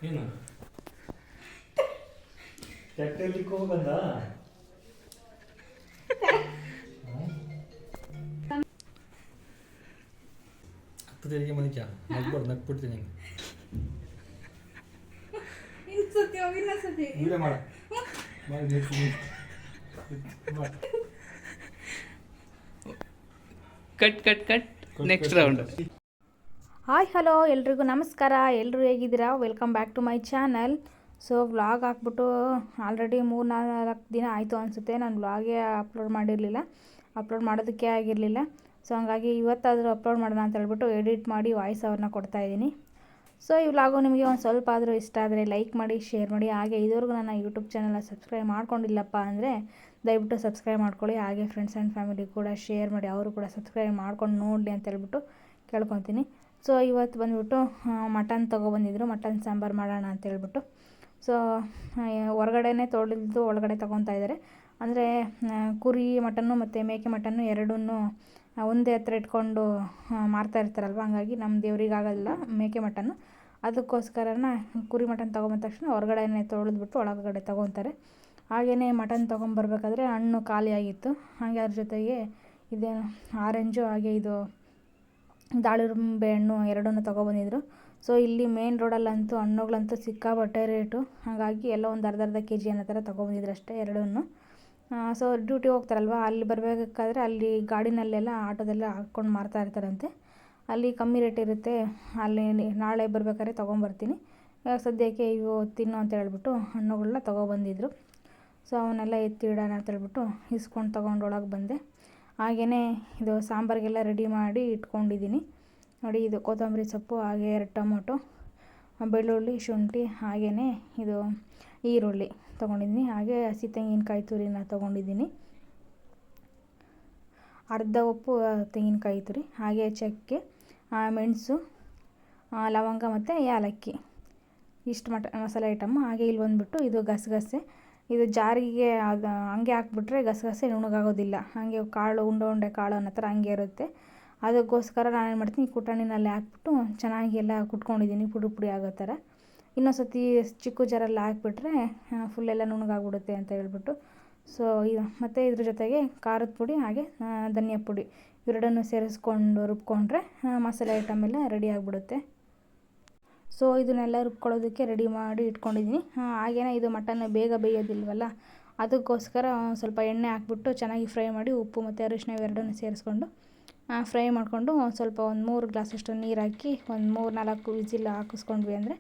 ಏನು ಟ್ಯಾಕ್ಟರ್ಲಿ ಹೋಗಂದ ಹತ್ತು ತೆರಿಗೆ ಮನಿಕ ನಗ್ಬಾರ್ದು ನಗ್ಬಿಡ್ತೀನಿ ವಿಡಿಯೋ ಮಾಡ cut cut cut next round. Hi hello ಎಲ್ರಿಗೂ ನಮಸ್ಕಾರ. ಎಲ್ಲರೂ ಹೇಗಿದ್ದೀರಾ? Welcome back to my channel. So vlog ಹಾಕ್ಬಿಟ್ಟು ಆಲ್ರೆಡಿ 3-4 ದಿನ ಆಯಿತು ಅನಿಸುತ್ತೆ. ನಾನು ವ್ಲಾಗೇ ಅಪ್ಲೋಡ್ ಮಾಡಿರಲಿಲ್ಲ, ಅಪ್ಲೋಡ್ ಮಾಡೋದಕ್ಕೆ ಆಗಿರಲಿಲ್ಲ. ಸೊ ಹಂಗಾಗಿ ಇವತ್ತಾದರೂ ಅಪ್ಲೋಡ್ ಮಾಡೋಣ ಅಂತ ಹೇಳ್ಬಿಟ್ಟು ಎಡಿಟ್ ಮಾಡಿ ವಾಯ್ಸ್ ಅವ್ರನ್ನ ಕೊಡ್ತಾಯಿದ್ದೀನಿ. ಸೊ ಈ ವ್ಲಾಗು ನಿಮಗೆ ಒಂದು ಸ್ವಲ್ಪ ಆದರೂ ಇಷ್ಟ ಆದರೆ ಲೈಕ್ ಮಾಡಿ, ಶೇರ್ ಮಾಡಿ. ಹಾಗೆ ಇದುವರೆಗೂ ನನ್ನ ಯೂಟ್ಯೂಬ್ ಚಾನಲ್ನ ಸಬ್ಸ್ಕ್ರೈಬ್ ಮಾಡ್ಕೊಂಡಿಲ್ಲಪ್ಪ ಅಂದರೆ ದಯವಿಟ್ಟು ಸಬ್ಸ್ಕ್ರೈಬ್ ಮಾಡ್ಕೊಳ್ಳಿ. ಹಾಗೆ ಫ್ರೆಂಡ್ಸ್ ಆ್ಯಂಡ್ ಫ್ಯಾಮಿಲಿ ಕೂಡ ಶೇರ್ ಮಾಡಿ, ಅವರು ಕೂಡ ಸಬ್ಸ್ಕ್ರೈಬ್ ಮಾಡ್ಕೊಂಡು ನೋಡಲಿ ಅಂತ ಹೇಳ್ಬಿಟ್ಟು ಕೇಳ್ಕೊತೀನಿ. ಸೊ ಇವತ್ತು ಬಂದುಬಿಟ್ಟು ಮಟನ್ ತೊಗೊಬಂದಿದ್ರು, ಮಟನ್ ಸಾಂಬಾರು ಮಾಡೋಣ ಅಂತ ಹೇಳ್ಬಿಟ್ಟು. ಸೊ ಹೊರಗಡೆನೇ ತೊಳೆದು ಒಳಗಡೆ ತೊಗೊತಾ ಇದ್ದಾರೆ. ಅಂದರೆ ಕುರಿ ಮಟನ್ನು ಮತ್ತು ಮೇಕೆ ಮಟನ್ನು ಎರಡನ್ನೂ ಒಂದೇ ಹತ್ರ ಇಟ್ಕೊಂಡು ಮಾರ್ತಾ ಇರ್ತಾರಲ್ವ, ಹಂಗಾಗಿ ನಮ್ಮ ದೇವ್ರಿಗಾಗಲ್ಲ ಮೇಕೆ ಮಟನ್ನು. ಅದಕ್ಕೋಸ್ಕರನ ಕುರಿ ಮಟನ್ ತೊಗೊಂಬಂದ ತಕ್ಷಣ ಹೊರಗಡೆನೇ ತೊಳೆದ್ಬಿಟ್ಟು ಒಳಗಡೆ ತೊಗೊತಾರೆ. ಹಾಗೆಯೇ ಮಟನ್ ತೊಗೊಂಬರ್ಬೇಕಾದ್ರೆ ಹಣ್ಣು ಖಾಲಿಯಾಗಿತ್ತು. ಹಾಗೆ ಅದ್ರ ಜೊತೆಗೆ ಇದೇನು ಆರೆಂಜು ಹಾಗೆ ಇದು ದಾಳಿಂಬೆ ಹಣ್ಣು ಎರಡನ್ನೂ ತೊಗೊಬಂದಿದ್ರು. ಸೊ ಇಲ್ಲಿ ಮೇನ್ ರೋಡಲ್ಲಂತೂ ಹಣ್ಣುಗಳಂತೂ ಸಿಕ್ಕಾಪಟ್ಟೆ ರೇಟು. ಹಾಗಾಗಿ ಎಲ್ಲ ಒಂದು ಅರ್ಧ kg ಅನ್ನೋ ಥರ ತೊಗೊಬಂದಿದ್ರು ಅಷ್ಟೇ ಎರಡನ್ನೂ. ಸೊ ಡ್ಯೂಟಿ ಹೋಗ್ತಾರಲ್ವ, ಅಲ್ಲಿ ಬರಬೇಕಾದ್ರೆ ಅಲ್ಲಿ ಗಾಡಿನಲ್ಲೆಲ್ಲ ಆಟೋದೆಲ್ಲ ಹಾಕ್ಕೊಂಡು ಮಾರ್ತಾ ಇರ್ತಾರಂತೆ. ಅಲ್ಲಿ ಕಮ್ಮಿ ರೇಟ್ ಇರುತ್ತೆ. ಅಲ್ಲಿ ನಾಳೆ ಬರಬೇಕಾದ್ರೆ ತೊಗೊಂಬರ್ತೀನಿ. ಸದ್ಯಕ್ಕೆ ಇವು ತಿನ್ನು ಅಂತ ಹೇಳ್ಬಿಟ್ಟು ಹಣ್ಣುಗಳನ್ನ ತೊಗೊಬಂದಿದ್ರು. ಸೊ ಅವನ್ನೆಲ್ಲ ಎತ್ತಿಡೋಣ ಅಂತ ಹೇಳ್ಬಿಟ್ಟು ಇಸ್ಕೊಂಡು ತೊಗೊಂಡು ಒಳಗೆ ಬಂದೆ. ಹಾಗೆಯೇ ಇದು ಸಾಂಬಾರಿಗೆಲ್ಲ ರೆಡಿ ಮಾಡಿ ಇಟ್ಕೊಂಡಿದ್ದೀನಿ ನೋಡಿ. ಇದು ಕೊತ್ತಂಬರಿ ಸೊಪ್ಪು, ಹಾಗೆ 2 ಟೊಮೊಟೊ, ಬೆಳ್ಳುಳ್ಳಿ, ಶುಂಠಿ, ಹಾಗೆಯೇ ಇದು ಈರುಳ್ಳಿ ತೊಗೊಂಡಿದ್ದೀನಿ. ಹಾಗೆ ಹಸಿ ತೆಂಗಿನಕಾಯಿ ತುರಿನ ತೊಗೊಂಡಿದ್ದೀನಿ, ಅರ್ಧ ಉಪ್ಪು ತೆಂಗಿನಕಾಯಿ ತುರಿ, ಹಾಗೆ ಚಕ್ಕೆ, ಮೆಣಸು, ಲವಂಗ ಮತ್ತು ಏಲಕ್ಕಿ, ಇಷ್ಟು ಮಸಾಲೆ ಐಟಮ್ಮು. ಹಾಗೆ ಇಲ್ಲಿ ಬಂದುಬಿಟ್ಟು ಇದು ಗಸಗಸೆ. ಇದು ಜಾರಿಗೆ ಅದು ಹಂಗೆ ಹಾಕ್ಬಿಟ್ರೆ ಗಸಗಸೆ ನುಣಗಾಗೋದಿಲ್ಲ, ಹಾಗೆ ಕಾಳು ಉಂಡೆ ಕಾಳು ಅನ್ನೋ ಥರ ಹಂಗೆ ಇರುತ್ತೆ. ಅದಕ್ಕೋಸ್ಕರ ನಾನೇನು ಮಾಡ್ತೀನಿ, ಕುಟಾಣಿನಲ್ಲಿ ಹಾಕ್ಬಿಟ್ಟು ಚೆನ್ನಾಗಿ ಎಲ್ಲ ಕುಟ್ಕೊಂಡಿದ್ದೀನಿ ಪುಡಿ ಆಗೋ ಥರ. ಇನ್ನೊಂದು ಸತಿ ಚಿಕ್ಕ ಜಾರಲ್ಲಿ ಹಾಕ್ಬಿಟ್ರೆ ಫುಲ್ಲೆಲ್ಲ ನುಣಗಾಗ್ಬಿಡುತ್ತೆ ಅಂತ ಹೇಳ್ಬಿಟ್ಟು. ಸೊ ಇದು ಮತ್ತು ಇದ್ರ ಜೊತೆಗೆ ಖಾರದ ಪುಡಿ ಹಾಗೆ ಧನಿಯಾ ಪುಡಿ ಇವೆರಡನ್ನು ಸೇರಿಸ್ಕೊಂಡು ರುಬ್ಕೊಂಡ್ರೆ ಮಸಾಲೆ ಐಟಮ್ ಎಲ್ಲ ರೆಡಿ ಆಗಿಬಿಡುತ್ತೆ. ಸೊ ಇದನ್ನೆಲ್ಲ ರುಬ್ಕೊಳ್ಳೋದಕ್ಕೆ ರೆಡಿ ಮಾಡಿ ಇಟ್ಕೊಂಡಿದ್ದೀನಿ. ಹಾಗೆಯೇ ಇದು ಮಟನ್ ಬೇಗ ಬೇಯೋದಿಲ್ವಲ್ಲ, ಅದಕ್ಕೋಸ್ಕರ ಸ್ವಲ್ಪ ಎಣ್ಣೆ ಹಾಕ್ಬಿಟ್ಟು ಚೆನ್ನಾಗಿ ಫ್ರೈ ಮಾಡಿ ಉಪ್ಪು ಮತ್ತು ಅರಿಶಿನ ಇವೆರಡನ್ನು ಸೇರಿಸ್ಕೊಂಡು ಫ್ರೈ ಮಾಡಿಕೊಂಡು ಸ್ವಲ್ಪ ಒಂದು 3 ಗ್ಲಾಸಷ್ಟು ನೀರು ಹಾಕಿ ಒಂದು 3-4 ವಿಸಿಲ್ ಹಾಕಿಸ್ಕೊಂಡ್ವಿ ಅಂದರೆ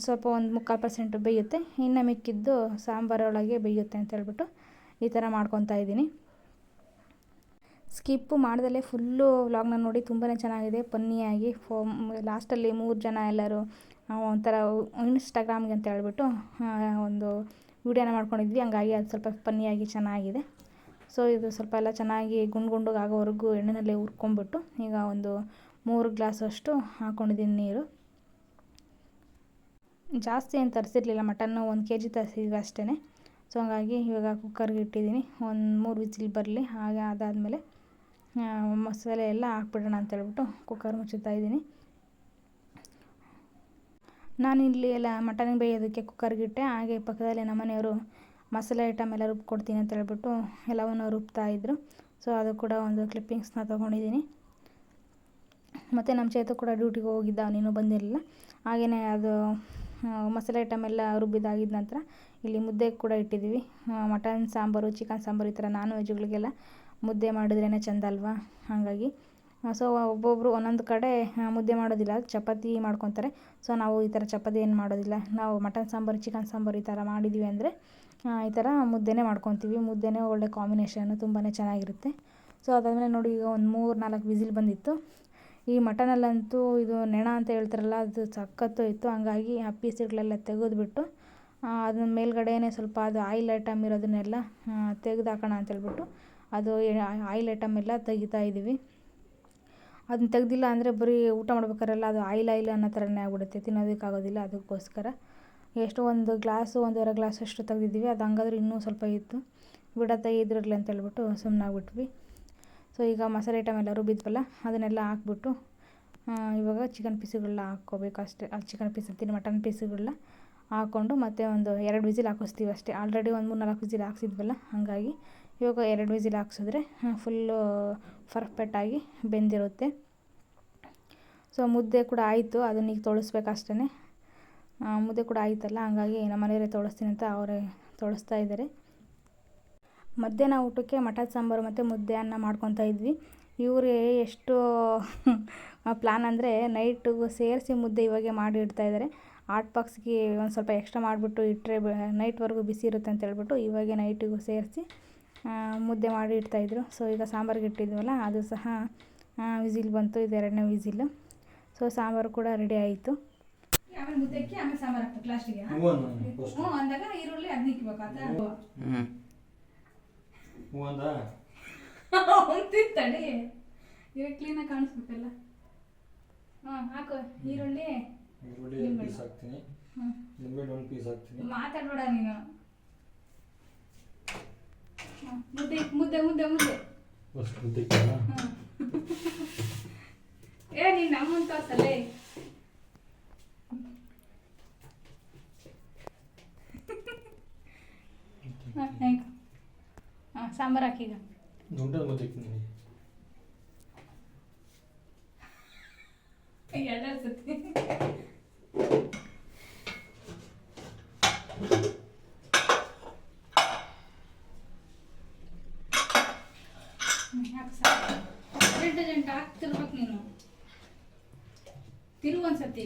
ಸ್ವಲ್ಪ ಒಂದು 3/4% ಬೇಯುತ್ತೆ. ಇನ್ನು ಮಿಕ್ಕಿದ್ದು ಸಾಂಬಾರೊಳಗೆ ಬೇಯುತ್ತೆ ಅಂತ ಹೇಳ್ಬಿಟ್ಟು ಈ ಥರ ಮಾಡ್ಕೊತಾ ಇದ್ದೀನಿ. ಸ್ಕಿಪ್ಪು ಮಾಡ್ದಲೇ ಫುಲ್ಲು ವ್ಲಾಗ್ನ ನೋಡಿ, ತುಂಬಾ ಚೆನ್ನಾಗಿದೆ ಫನ್ನಿಯಾಗಿ. ಲಾಸ್ಟಲ್ಲಿ 3 ಜನ ಎಲ್ಲರೂ ಒಂಥರ ಇನ್ಸ್ಟಾಗ್ರಾಮ್ಗೆ ಅಂತ ಹೇಳ್ಬಿಟ್ಟು ಒಂದು ವೀಡಿಯೋನ ಮಾಡ್ಕೊಂಡಿದ್ವಿ, ಹಂಗಾಗಿ ಅದು ಸ್ವಲ್ಪ ಫನ್ನಿಯಾಗಿ ಚೆನ್ನಾಗಿದೆ. ಸೊ ಇದು ಸ್ವಲ್ಪ ಎಲ್ಲ ಚೆನ್ನಾಗಿ ಗುಂಡು ಆಗೋವರೆಗೂ ಎಣ್ಣೆನಲ್ಲೇ ಹುರ್ಕೊಂಬಿಟ್ಟು ಈಗ ಒಂದು 3 ಗ್ಲಾಸಷ್ಟು ಹಾಕ್ಕೊಂಡಿದ್ದೀನಿ ನೀರು. ಜಾಸ್ತಿ ಏನು ತರಿಸಿರಲಿಲ್ಲ, ಮಟನ್ನು 1 kg ತರಿಸಿದ್ವಿ ಅಷ್ಟೇ. ಸೊ ಹಂಗಾಗಿ ಇವಾಗ ಕುಕ್ಕರ್ಗೆ ಇಟ್ಟಿದ್ದೀನಿ, ಒಂದು 3 ವಿಸಿಲ್ ಬರಲಿ. ಹಾಗೆ ಅದಾದಮೇಲೆ ಮಸಾಲೆ ಎಲ್ಲ ಹಾಕ್ಬಿಡೋಣ ಅಂತೇಳ್ಬಿಟ್ಟು ಕುಕ್ಕರ್ ಮುಚ್ಚುತ್ತಾ ಇದ್ದೀನಿ. ನಾನಿಲ್ಲಿ ಎಲ್ಲ ಮಟನ್ ಬೇಯೋದಕ್ಕೆ ಕುಕ್ಕರ್ಗೆ ಇಟ್ಟೆ. ಹಾಗೆ ಪಕ್ಕದಲ್ಲಿ ನಮ್ಮನೆಯವರು ಮಸಾಲೆ ಐಟಮ್ ಎಲ್ಲ ರುಬ್ಕೊಡ್ತೀನಿ ಅಂತ ಹೇಳ್ಬಿಟ್ಟು ಎಲ್ಲವನ್ನು ರುಬ್ತಾಯಿದ್ರು. ಸೊ ಅದು ಕೂಡ ಒಂದು ಕ್ಲಿಪ್ಪಿಂಗ್ಸ್ನ ತೊಗೊಂಡಿದ್ದೀನಿ. ಮತ್ತು ನಮ್ಮ ಚೇತು ಕೂಡ ಡ್ಯೂಟಿಗೆ ಹೋಗಿದ್ದ, ಅವನಿನ್ನೂ ಬಂದಿರಲಿಲ್ಲ. ಹಾಗೆಯೇ ಅದು ಮಸಾಲೆ ಐಟಮ್ ಎಲ್ಲ ರುಬ್ಬಿದಾಗಿದ್ದ ನಂತರ ಇಲ್ಲಿ ಮುದ್ದೆ ಕೂಡ ಇಟ್ಟಿದ್ದೀವಿ. ಮಟನ್ ಸಾಂಬಾರು, ಚಿಕನ್ ಸಾಂಬಾರು ಈ ಥರ ನಾನ್ ವೆಜ್ಗಳಿಗೆಲ್ಲ ಮುದ್ದೆ ಮಾಡಿದ್ರೇ ಚೆಂದ ಅಲ್ವಾ, ಹಾಗಾಗಿ. ಸೊ ಒಬ್ಬೊಬ್ಬರು ಒಂದೊಂದು ಕಡೆ ಮುದ್ದೆ ಮಾಡೋದಿಲ್ಲ, ಚಪಾತಿ ಮಾಡ್ಕೊತಾರೆ. ಸೊ ನಾವು ಈ ಥರ ಚಪಾತಿ ಏನು ಮಾಡೋದಿಲ್ಲ. ನಾವು ಮಟನ್ ಸಾಂಬಾರು, ಚಿಕನ್ ಸಾಂಬಾರು ಈ ಥರ ಮಾಡಿದ್ವಿ ಅಂದರೆ ಈ ಥರ ಮುದ್ದೆನೇ ಮಾಡ್ಕೊತೀವಿ. ಮುದ್ದೆನೇ ಒಳ್ಳೆ ಕಾಂಬಿನೇಷನ್ನು, ತುಂಬಾ ಚೆನ್ನಾಗಿರುತ್ತೆ. ಸೊ ಅದಾದಮೇಲೆ ನೋಡಿ, ಈಗ ಒಂದು 3-4 ವಿಸಿಲ್ ಬಂದಿತ್ತು. ಈ ಮಟನಲ್ಲಂತೂ ಇದು ನೆಣ ಅಂತ ಹೇಳ್ತಾರಲ್ಲ, ಅದು ಸಖತ್ತು ಇತ್ತು. ಹಂಗಾಗಿ ಆ ಪೀಸ್ಗಳೆಲ್ಲ ತೆಗೆದುಬಿಟ್ಟು ಅದನ್ನ ಮೇಲ್ಗಡೆನೇ ಸ್ವಲ್ಪ ಅದು ಆಯಿಲ್ ಐಟಮ್ ಇರೋದನ್ನೆಲ್ಲ ತೆಗೆದು ಹಾಕೋಣ ಅಂತೇಳ್ಬಿಟ್ಟು ಅದು ಆಯಿಲ್ ಐಟಮ್ ಎಲ್ಲ ತೆಗಿತಾ ಇದ್ದೀವಿ. ಅದನ್ನ ತೆಗೆದಿಲ್ಲ ಅಂದರೆ ಬರೀ ಊಟ ಮಾಡ್ಬೇಕಾರೆಲ್ಲ ಅದು ಆಯಿಲ್ ಅನ್ನೋ ಥರನೇ ಆಗ್ಬಿಡುತ್ತೆ, ತಿನ್ನೋದಕ್ಕಾಗೋದಿಲ್ಲ. ಅದಕ್ಕೋಸ್ಕರ ಎಷ್ಟು ಒಂದು ಗ್ಲಾಸು 1.5 ಗ್ಲಾಸಷ್ಟು ತೆಗೆದಿದ್ದೀವಿ. ಅದು ಹಂಗಾದ್ರೆ ಇನ್ನೂ ಸ್ವಲ್ಪ ಇತ್ತು, ಬಿಡತ್ತೆ ಇದ್ರಲ್ಲಿ ಅಂತೇಳ್ಬಿಟ್ಟು ಸುಮ್ಮನಾಗ್ಬಿಟ್ವಿ. ಸೊ ಈಗ ಮಸಾಲೆ ಐಟಮ್ ಎಲ್ಲ ರುಬ್ಬಿದ್ವಲ್ಲ ಅದನ್ನೆಲ್ಲ ಹಾಕ್ಬಿಟ್ಟು ಇವಾಗ ಚಿಕನ್ ಪೀಸುಗಳನ್ನ ಹಾಕ್ಕೋಬೇಕು ಅಷ್ಟೇ. ಅಲ್ಲಿ ಚಿಕನ್ ಪೀಸ್ ಅಂತೀನಿ, ಮಟನ್ ಪೀಸುಗಳನ್ನ ಹಾಕ್ಕೊಂಡು ಮತ್ತೆ ಒಂದು 2 ವಿಸಿಲ್ ಹಾಕಿಸ್ತೀವಿ ಅಷ್ಟೇ. ಆಲ್ರೆಡಿ ಒಂದು 3-4 ವಿಸಿಲ್ ಹಾಕ್ಸಿದ್ವಲ್ಲ, ಹಾಗಾಗಿ ಇವಾಗ 2 ವಿಸಿಲ್ ಹಾಕ್ಸಿದ್ರೆ ಫುಲ್ಲು ಪರ್ಫೆಕ್ಟಾಗಿ ಬೆಂದಿರುತ್ತೆ. ಸೊ ಮುದ್ದೆ ಕೂಡ ಆಯಿತು, ಅದನ್ನ ಈಗ ತೊಳಸ್ಬೇಕು ಅಷ್ಟೇ. ಮುದ್ದೆ ಕೂಡ ಆಯಿತಲ್ಲ, ಹಂಗಾಗಿ ನಮ್ಮ ಮನೆಯವರೇ ತೊಳಸ್ತೀನಿ ಅಂತ ಅವರೇ ತೊಳಸ್ತಾ ಇದ್ದಾರೆ. ಮಧ್ಯಾಹ್ನ ಊಟಕ್ಕೆ ಮಟನ್ ಸಾಂಬಾರು ಮತ್ತು ಮುದ್ದೆ ಅನ್ನ ಮಾಡ್ಕೊತಾ ಇದ್ವಿ. ಇವರೇ ಎಷ್ಟು ಪ್ಲ್ಯಾನ್ ಅಂದರೆ ನೈಟಿಗೂ ಸೇರಿಸಿ ಮುದ್ದೆ ಇವಾಗೆ ಮಾಡಿ ಇಡ್ತಾಯಿದ್ದಾರೆ. ಹಾಟ್ ಬಾಕ್ಸ್ಗೆ ಒಂದು ಸ್ವಲ್ಪ ಎಕ್ಸ್ಟ್ರಾ ಮಾಡಿಬಿಟ್ಟು ಇಟ್ಟರೆ ನೈಟ್ವರೆಗೂ ಬಿಸಿ ಇರುತ್ತೆ ಅಂತ ಹೇಳ್ಬಿಟ್ಟು ಇವಾಗೆ ನೈಟಿಗೂ ಸೇರಿಸಿ ಮುದ್ದೆ ಮಾಡಿ ಇಡ್ತಾಯಿದ್ರು. ಸೊ ಈಗ ಸಾಂಬಾರಿಗೆ ಇಟ್ಟಿದ್ವಲ್ಲ, ಅದು ಸಹ ವಿಸಿಲ್ ಬಂತು, ಇದು 2ನೇ ವಿಸಿಲು. ಸೊ ಸಾಂಬಾರು ಕೂಡ ರೆಡಿ ಆಯಿತು. ಆಮೇಲೆ ಮುದ್ದೆಕ್ಕೆ ಆಮೇಲೆ ಸಾಂಬಾರು ಹಾಕ್ಬೇಕು ಲಾಸ್ಟಿಗೆ. ಅಂದಾಗ ಈರುಳ್ಳಿ ಅದನ್ನ ಇಕ್ಬೇಕು. ತಡಿ, ಇವಾಗ ಕ್ಲೀನಾಗಿ ಕಾಣಿಸ್ಬೇಕಲ್ಲ. ಹಾಕು ಈರುಳ್ಳಿ ಪೀಸ್ ಹಾಕ್ತೀನಿ, ನಿಂಬೆ ಒಂದು ಪೀಸ್ ಹಾಕ್ತೀನಿ. ಮಾತಾಡ್ಬೇಡ ನೀನು. ಮುದ್ದೆ ಮುದ್ದೆ ಮುದ್ದೆ ಮುದ್ದೆ ಮುದ್ದೆ ನೀನು ನಮ್ಮಂತ ತೋರ್ಸಲ್ಲೇ. ಸಾಂಬಾರು ಹಾಕೀಗ ಮುದ್ದೆ 2 ಸತಿ ಜಂಟ ಹಾಕ್ತಿರ್ಬೇಕು ನೀನು. ಒಂದ್ಸತಿ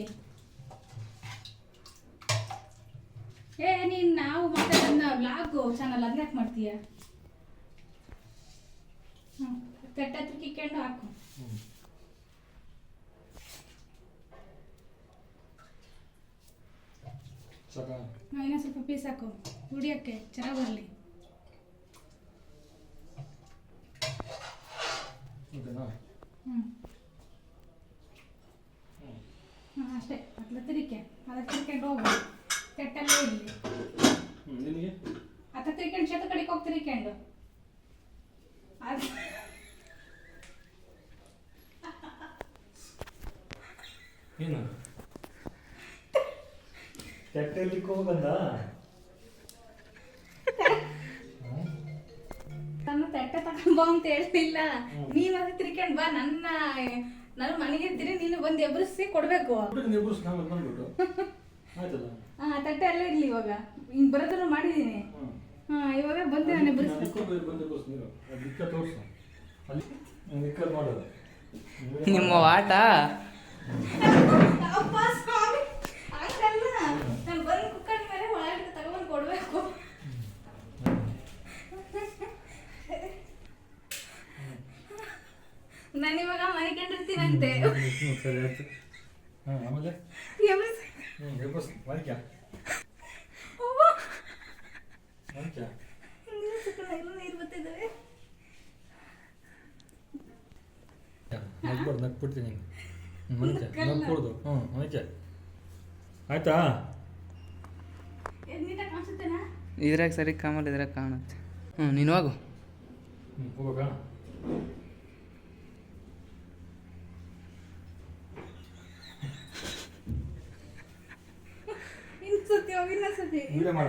ನೀನು ನಾವು ಮತ್ತೆ ನನ್ನ ಬ್ಲಾಗು ಚಾನಲ್ ಅದನ್ನ ಯಾಕೆ ಮಾಡ್ತೀಯ? ತಟ್ಟೆ ಕಿಕ್ಕೊಂಡು ಹಾಕು. ಇನ್ನೂ ಸ್ವಲ್ಪ ಪೀಸ್ ಹಾಕು, ಹುಡಿಯೋಕ್ಕೆ ಚೆನ್ನಾಗಿ ಬರಲಿ. ಅಷ್ಟೇ. ಅಟ್ಲ ತಿರಿಕೆ ಅದಕ್ಕೆ ತಿರ್ಕೊಂಡು ಹೋಗು, ತಟ್ಟಲ್ಲೇ ಇರಲಿ. ಅತ್ತ ತಿರ್ಕೊಂಡು ಶತ ಕಡೆಗೆ ಹೋಗಿ ತಿರ್ಕೊಂಡು ಅದು ಏನು ತಟ್ಟೆಯಲ್ಲಿ ಹೋಗಂದ. ನಾನು ತಟ್ಟೆ ತಗೊಂಡ್ ಬಾ ಅಂತ ಹೇಳ್ತಿಲ್ಲ, ನೀನು ಅದು ತಿರ್ಕೊಂಡು ಬಾ. ನನ್ನ ಮನೆಗೆ ಇರ್ತೀರಿ, ನೀನು ಬಂದು ಎಬ್ರಿಸಿ ಕೊಡ್ಬೇಕು. ತಟ್ಟೆ ಎಲ್ಲ ಇರ್ಲಿ. ಇವಾಗ ಹಿಂಗ್ ಬರೋದನ್ನು ಮಾಡಿದೀನಿ. ಇವಾಗ ಬಂದು ನಾನು ಎಬ್ರಿಸ್ಬೇಕು. ನಿಮ್ಮ ಆಟ ನಾನು ಬಂದು ಕುಕ್ಕರ್ ಮೇಲೆ ಒಳಗಡೆ ತಗೊಂಡು ಕೊಡ್ಬೇಕು. ನಾನು ಇವಾಗ ಮನೆ ಕಂಡಿರ್ತೀನಂತೆ. ಸರಿ ಆಯ್ತು. ಆಮೇಲೆ ನೀರು ಬರ್ತಿದ್ದಾವೆ. ನಕ್ಬಿಡ್ತೀನಿ ನಕ್ಕೊಡ್ದು. ಅದಕ್ಕೆ ಆಯ್ತಾ? ಇದ್ರಾಗ ಸರಿ ಕಾಮಲ್, ಇದ್ರಾಗ ಕಾಣುತ್ತೆ. ನೀನು ಹೋಗು. ಹೋಗ್ಬೇಕಾ? ವಿಡಿಯೋ ಮಾಡ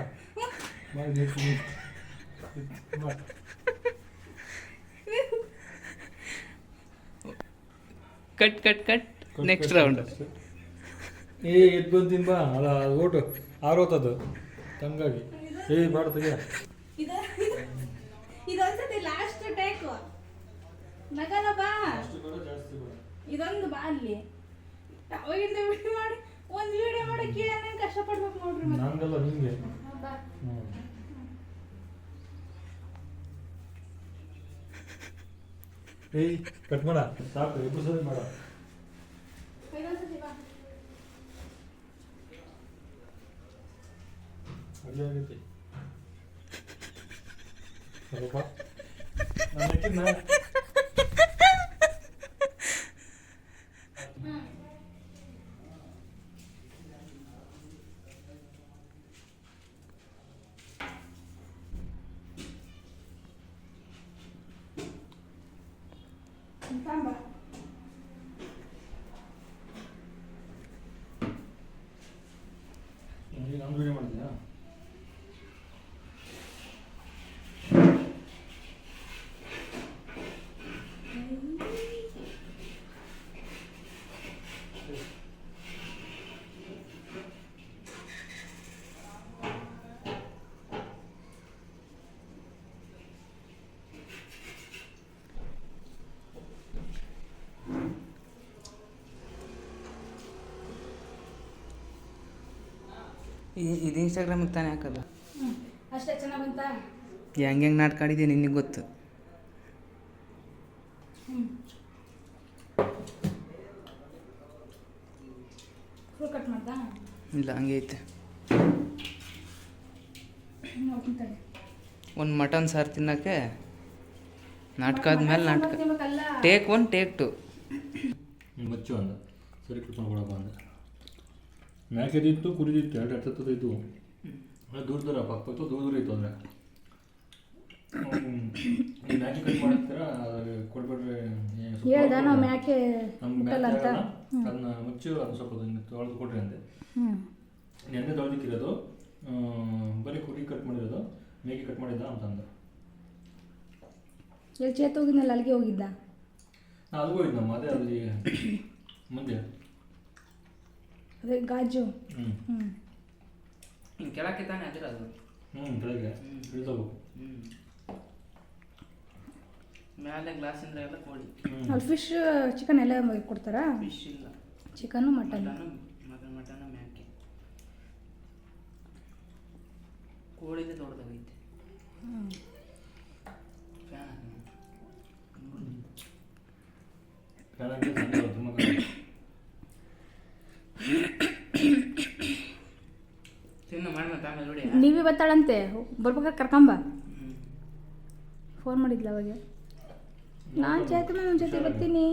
cut cut cut next round. ಎದ್ದು ಬಂದು ಬಾ. ಅಲ್ಲ ಅದು ಓಟು ಆರೋತದು ಹಂಗಾಗಿ ಬೇಡ ತೆಗಿಯ. ಇದೊಂದ್ಸತಿ ಲಾಸ್ಟ್ ಟೇಕು ನಗನ ಬಾ. ಇದೊಂದು ಬಾ ಅಲ್ಲಿ. ಅವಾಗಿಂದ ವಿಡಿಯೋ ಮಾಡಿ ಒಂದು ವಿಡಿಯೋ ಮಾಡಕ್ಕೆ ಏನೇನು ಕಷ್ಟಪಡ್ಬೇಕು ನೋಡ್ರಿ. ನಂಗಲ್ಲ ನಿಮಗೆ. ಕಟ್ ಮಾಡ ಸಾಕು, ಇಬ್ಬರು ಸರಿ ಮಾಡ. ಅಲ್ಲೇ ಆಗೈತಿ ಸ್ವಲ್ಪ ನಾನು ಇದು ಇನ್ಸ್ಟಾಗ್ರಾಮಿಗೆ ತಾನೇ ಹಾಕೋದು. ಅಷ್ಟೇ ಚೆನ್ನಾಗಿ ಬಂತಾ? ಹೆಂಗೆ ನಾಟಕ ಆಡಿದೆ ನಿನಗೆ ಗೊತ್ತು. ಫುಲ್ ಕಟ್ ಮಾಡ್ದಾ? ಇಲ್ಲ ಹಂಗೆ ಐತೆ. ನೋಡ್ಕೊಂತಾಳೆ. ಒಂದು ಮಟನ್ ಸಾರು ತಿನ್ನೋಕ್ಕೆ ನಾಟಕ ಆದ್ಮೇಲೆ ನಾಟಕ. Take 1 take 2. ಮಚ್ಚು ಅಂದ ಸರಿ ಕುತ್ಕೊಂಡು ಕೊಡಪ್ಪ ಅಂದ. ಮ್ಯಾಕೆದಿತ್ತು ಕುರಿದಿತ್ತು ಎರಡು ಹತ್ತದ ಇದ್ದು ದೂರ ದೂರ ಪಕ್ಕ ದೂರ ದೂರ ಇತ್ತು ಅಂದರೆ ನೀವು ಮ್ಯಾಕೆ ಕಟ್ ಮಾಡ್ತೀರಾ ಕೊಡ್ಬೇಡ್ರಿ ಹೇಳ್ದ ನಾವು ಮ್ಯಾಕೆ ನಮ್ಮ ಮುಟ್ಟಲ್ಲ ಅಂತ. ಅದನ್ನ ಮುಚ್ಚು ಅದು ಸ್ವಲ್ಪ ತೊಳೆದು ಕೊಡ್ರಿ ಅಂದೆ. ನೆನ್ನೆ ತೊಳೆದಿಕ್ಕಿರೋದು ಬರೀ ಕುರಿ ಕಟ್ ಮಾಡಿರೋದು ಮೇಕೆ ಕಟ್ ಮಾಡಿದ್ದ ಅಂತಂದ. ಎಲ್ಲಿ ಚೇತ್ ಹೋಗಿದ್ನಲ್ಲ ಅಲ್ಲಿಗೆ ಹೋಗಿದ್ದ? ನಾ ಅಲ್ಲಿಗೆ ಹೋಗಿದ್ದಮ್ಮ ಅದೇ ಅಲ್ಲಿ ಮುಂದೆ ಅದೇ ಗಾಜು. ಹಿಂಗೆ ಕೆಳಕ್ಕೆ ತಾನೇ ಅದಿರೋದು. ಬೆಳಗ್ಗೆ ಇಳಿದೋಗ್ಬೇಕು. ಮೇಲೆ ಗ್ಲಾಸಿಂದ ಎಲ್ಲ ಕೋಳಿ. ಅಲ್ಲಿ ಫಿಶ್ ಚಿಕನ್ ಎಲ್ಲ ಕೊಡ್ತಾರಾ? ಫಿಶ್ ಇಲ್ಲ, ಚಿಕನ್ನು ಮಟನ್. ಮಟನ್ ಮ್ಯಾಕೆ. ಕೋಳಿದೆ ದೊಡ್ಡದಾಗೈತೆ. ತಿನ್ನು ಮಾಡಿ ಮತ್ತೆ ಆಮೇಲೆ ನೋಡಿ. ನೀವೇ ಬರ್ತಾಳಂತೆ, ಬರ್ಬೇಕಾದ್ರೆ ಕರ್ಕೊಂಬ. ಫೋನ್ ಮಾಡಿದ್ಲ ಅವಾಗ. ನಾನು ಚೇತನ ನನ್ನ ಜೊತೆ ಬರ್ತೀನಿ.